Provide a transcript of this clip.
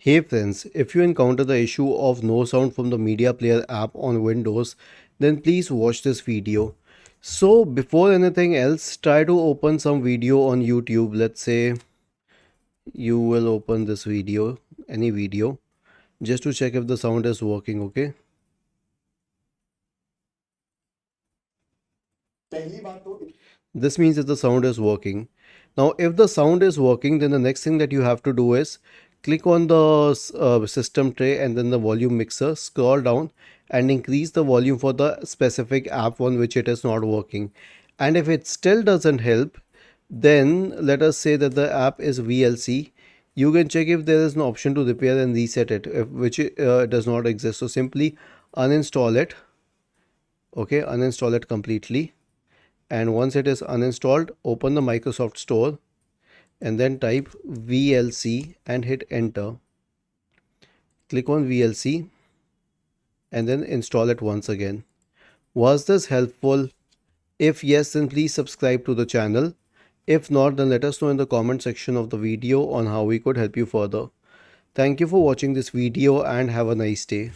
Hey friends, if you encounter the issue of no sound from the media player app on Windows, then please watch this video. So before anything else, try to open some video on YouTube. Let's say you will open this video, any video, just to check if the sound is working, okay? This means that the sound is working. Now, if the sound is working, then the next thing that you have to do is click on the system tray and then the volume mixer, scroll down and increase the volume for the specific app on which it is not working. And if it still doesn't help, then let us say that the app is VLC. You can check if there is an option to repair and reset it, which does not exist. So simply uninstall it. Okay, uninstall it completely, and once it is uninstalled, open the Microsoft Store and then type VLC and hit enter. Click on VLC and then install it once again. Was this helpful? If yes, then please subscribe to the channel. If not, then let us know in the comment section of the video on how we could help you further. Thank you for watching this video and have a nice day.